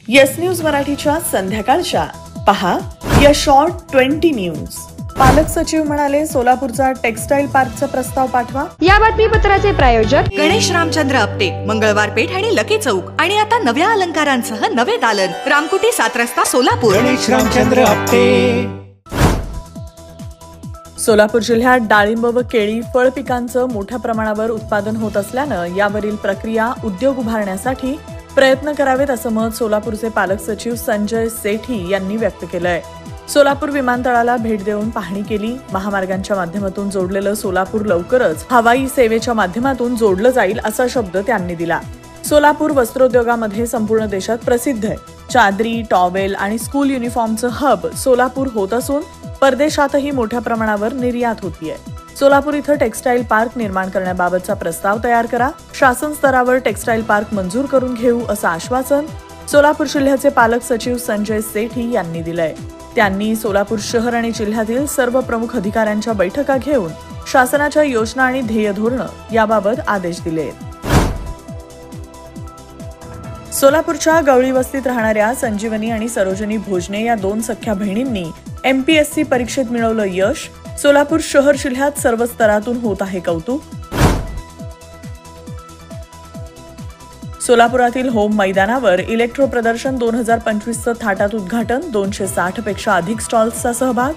Yes news मराठीच्या संध्याकाळच्या पहा या शॉर्ट 20 न्यूज। पालक सचिव म्हणाले, सोलापूरचा टेक्सटाईल पार्कचा प्रस्ताव पाठवा। या बातमीपत्राचे प्रायोजक गणेश रामचंद्र आपटे, मंगळवार पेठ आणि लकी चौक आणि आता नव्या अलंकारांसह नवे दालन, रामकुटी 7 रस्ता सोलापूर। गणेश रामचंद्र आपटे। सोलापूर जिल्ह्यात डाळिंब व केळी फळ पिकांचं मोठ्या प्रमाणावर उत्पादन होत असल्यानं यावरील प्रक्रिया उद्योग उभारण्यासाठी प्रयत्न करावेत असं मत सोलापूरचे पालक सचिव संजय सेठी यांनी व्यक्त केलंय। सोलापूर विमानतळाला भेट देऊन पाहणी केली। महामार्गांच्या माध्यमातून जोडलेलं सोलापूर लवकरच हवाई सेवेच्या माध्यमातून जोडलं जाईल असा शब्द त्यांनी दिला। सोलापूर वस्त्रोद्योगामध्ये संपूर्ण देशात प्रसिद्ध आहे। चादरी, टॉवेल आणि स्कूल युनिफॉर्मचं हब सोलापूर होत असून परदेशातही मोठ्या प्रमाणावर निर्यात होतीये। सोलापूर इथं टेक्सटाईल पार्क निर्माण करण्याबाबतचा प्रस्ताव तयार करा। शासन स्तरावर टेक्सटाईल पार्क मंजूर करून घेऊ असं आश्वासन सोलापूर जिल्ह्याचे पालक सचिव संजय सेठी यांनी दिलंय। त्यांनी सोलापूर शहर आणि जिल्ह्यातील सर्व प्रमुख अधिकाऱ्यांच्या बैठका घेऊन शासनाच्या योजना आणि ध्येय धोरणं याबाबत आदेश दिले। सोलापूरच्या गवळी वस्तीत राहणाऱ्या संजीवनी आणि सरोजनी भोजने या 2 सख्या बहिणींनी MPSC परीक्षेत मिळवलं यश। सोलापूर शहर जिल्ह्यात सर्व स्तरातून होत आहे कौतुक। सोलापुरातील होम मैदानावर इलेक्ट्रो प्रदर्शन 2025चं थाटात उद्घाटन, 260 पेक्षा अधिक स्टॉल्सचा सहभाग।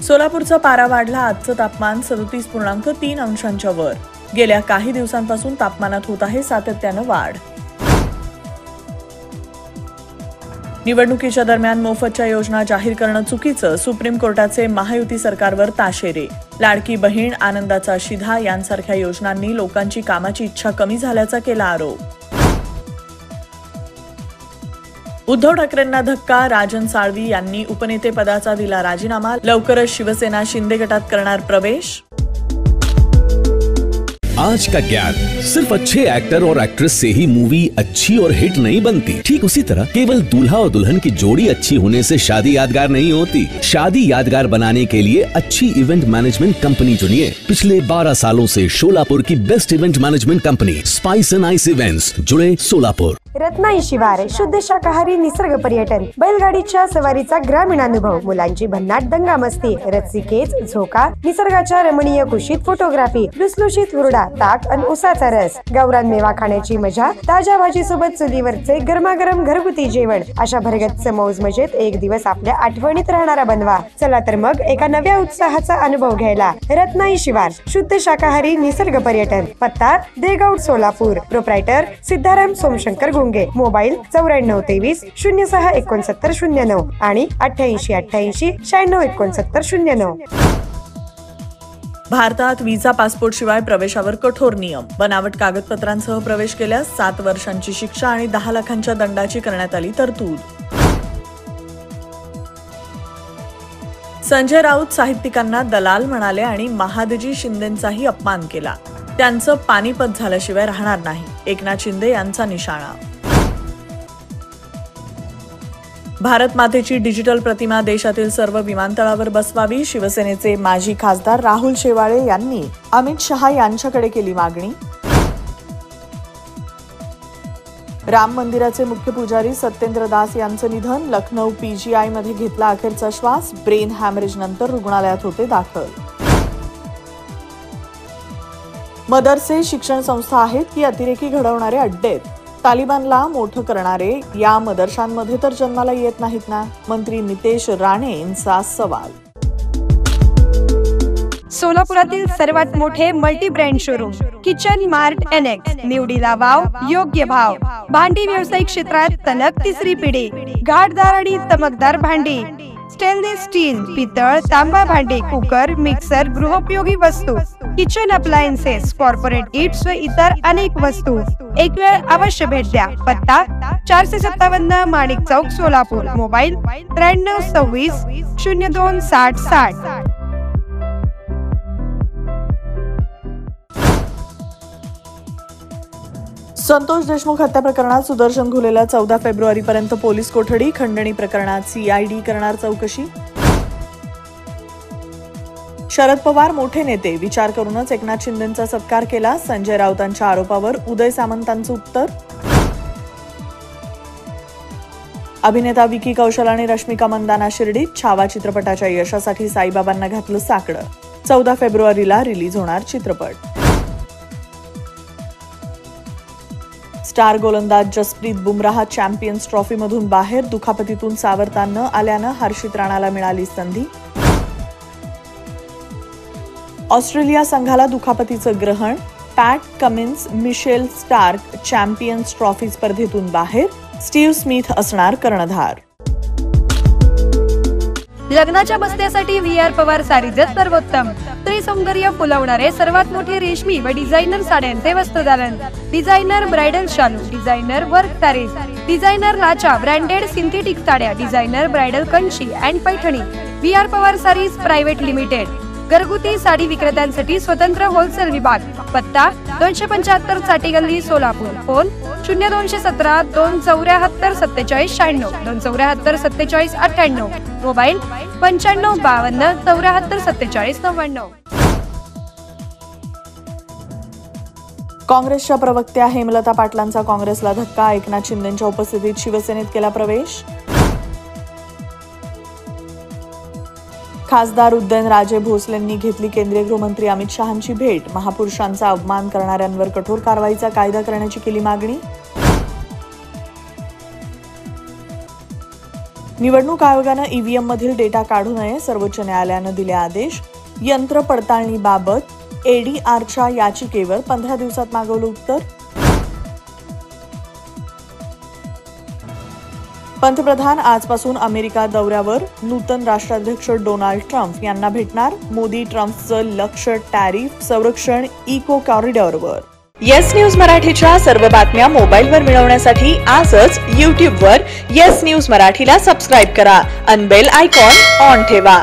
सोलापूरचा पारा वाढला, आजचं तापमान 37.3 अंशांच्या वर। गेल्या काही दिवसांपासून तापमानात होत आहे सातत्यानं वाढ। निवडणुकीच्या दरम्यान मोफतच्या योजना जाहीर करणं चुकीचं, सुप्रीम कोर्टाचे महायुती सरकारवर ताशेरे। लाडकी बहीण, आनंदाचा शिधा यांसारख्या योजनांनी लोकांची कामाची इच्छा कमी झाल्याचा केला आरोप। उद्धव ठाकरेंना धक्का, राजन साळवी यांनी उपनेतेपदाचा दिला राजीनामा, लवकरच शिवसेना शिंदे गटात करणार प्रवेश। आज का ज्ञान, सिर्फ अच्छे एक्टर और एक्ट्रेस से ही मूवी अच्छी और हिट नहीं बनती। ठीक उसी तरह केवल दूल्हा और दुल्हन की जोड़ी अच्छी होने से शादी यादगार नहीं होती। शादी यादगार बनाने के लिए अच्छी इवेंट मैनेजमेंट कंपनी चुनिए। पिछले 12 सालों से सोलापुर की best event management company spice end ice events, जुड़े सोलापुर। रत्नाई शिवार, शुद्ध शाकाहारी निसर्ग पर्यटन, बैलगाडीच्या सवारीचा ग्रामीण अनुभव, मुलांची भन्नाट दंगा मस्ती, रसिकेच झोका, निसर्गाच्या रमणीय कुशीत फोटोग्राफी, लुसलुशीत हुरडा, ताक आणि उसाचा रस, गावरान मेवा खाण्याची मजा, ताज्या भाजी सोबत चुलीवरचे गरमागरम घरगुती जेवण, अशा भरगच्च मौज मजेत एक दिवस आपल्या आठवणीत राहणारा बनवा। चला तर मग एका नव्या उत्साहाचा अनुभव घ्यायला रत्नाई शिवार, शुद्ध शाकाहारी निसर्ग पर्यटन, पत्ता देगाव सोलापूर, प्रोप्रायटर सिद्धाराम सोमशंकर गुंगे, मोबाईल 9423 066909 आणि 8888 966909। भारतात व्हिसा पासपोर्ट शिवाय प्रवेशावर कठोर नियम, बनावट कागदपत्रांसह प्रवेश केल्यास 7 वर्षांची शिक्षा आणि 10 लाखांच्या दंडाची करण्यात आली तरतूद। संजय राऊत साहित्यिकांना दलाल म्हणाले आणि महादजी शिंदेंचाही अपमान केला। त्यांचं पानिपत झाल्याशिवाय राहणार नाही, एकनाथ शिंदे यांचा निशाणा। भारत मातेची डिजिटल प्रतिमा देशातील सर्व विमानतळावर बसवावी, शिवसेनेचे माजी खासदार राहुल शेवाळे यांनी अमित शहा यांच्याकडे केली मागणी। राम मंदिराचे मुख्य पुजारी सत्येंद्र दास यांचं निधन, लखनौ PGI मध्ये घेतला अखेरचा श्वास, ब्रेन हॅमरेज नंतर रुग्णालयात होते दाखल। मदरसे शिक्षण संस्था आहेत की अतिरेकी घडवणारे अड्डे आहेत? तालिबानला मोठं करणारे या मदरशांमध्ये तर जन्माला येत नाहीत ना? मंत्री नितेश राणे यांचा सवाल। सोलापुरातील सर्वात मोठे multi brand showroom kitchen mart NX, निवडीला वाव, योग्य भाव, भांडी व्यावसायिक क्षेत्रात तलक 3री पिढी, घाटदार आणि चमकदार भांडी, स्टेनलेस स्टील, पितळ, तांबा भांडी, कुकर, मिक्सर, गृहोपयोगी वस्तू, किचन अप्लायन्सेस, कॉर्पोरेट इट्स व इतर अनेक वस्तू। एक वेळ अवश्य भेट द्या। पत्ता 457 माणिक चौक सोलापूर, मोबाईल 9326 02 6060। संतोष देशमुख हत्या प्रकरणात सुदर्शन घुलेला 14 फेब्रुवारीपर्यंत पोलीस कोठडी, खंडणी प्रकरणात CID करणार चौकशी। शरद पवार मोठे नेते, विचार करूनच एकनाथ शिंदेंचा सत्कार केला. संजय राऊतांच्या आरोपावर उदय सामंतांचं उत्तर. अभिनेता विकी कौशल आणि रश्मिका मंदाना शिर्डीत. छावा चित्रपटाच्या यशासाठी साईबाबांना घातलं साकडं. 14 फेब्रुवारीला रिलीज होणार चित्रपट. स्टार गोलंदाज जसप्रीत बुमराह चॅम्पियन्स ट्रॉफीमधून बाहेर. दुखापतीतून सावरता न आल्यानं हर्षित राणाला मिळाली संधी. ऑस्ट्रेलिया संघाला दुखापतीचं ग्रहण. Pat Cummins, Mitchell Starc Champions Trophy स्पर्धेतून बाहेर. स्टीव्ह स्मिथ असणार कर्णधार. लग्नाच्या बस्त्यासाठी VR पवार सारीजच सर्वोत्तम. स्त्री सौंदर्य फुलवणारे सर्वात मोठे रेशमी व डिझायनर साड्यांचे वस्त्रदालन. डिझायनर ब्रायडल शालू, डिझायनर वर्क सारीज, डिझायनर लाचा ब्रँडेड सिंथेटिक साड्या, designer bridal Kanchi and Paithani. VR Pawar saris private limited. घरगुती साडी विक्रेत्यांसाठी स्वतंत्र होलसेल विभाग. पत्ता 275 चाटी गल्ली, सोलापूर. फोन 0217 274 47 96, 274 47 98. मोबाईल 95 52 74 47 99. काँग्रेसच्या प्रवक्त्या हेमलता पाटलांचा काँग्रेसला धक्का. एकनाथ शिंदेंच्या उपस्थितीत शिवसेनेत केला प्रवेश. खासदार उदयनराजे भोसलेंनी घेतली केंद्रीय गृहमंत्री अमित शहांची भेट. महापुरुषांचा अपमान करणाऱ्यांवर कठोर कारवाईचा कायदा करण्याची केली मागणी. निवडणूक आयोगानं EVM मधील डेटा काढू नये, सर्वोच्च न्यायालयानं दिले आदेश. यंत्र पडताळणीबाबत ADRच्या याचिकेवर 15 दिवसात मागवलं उत्तर. पंतप्रधान आजपासून अमेरिका दौऱ्यावर. नूतन राष्ट्राध्यक्ष डोनाल्ड ट्रम्प यांना भेटणार. मोदी ट्रम्पचं लक्ष टॅरिफ, संरक्षण, इको कॉरिडॉरवर. येस न्यूज मराठीच्या सर्व बातम्या मोबाईलवर मिळवण्यासाठी आजच YouTubeवर येस न्यूज मराठीला सबस्क्राईब करा. अन बेल आयकॉन ऑन ठेवा.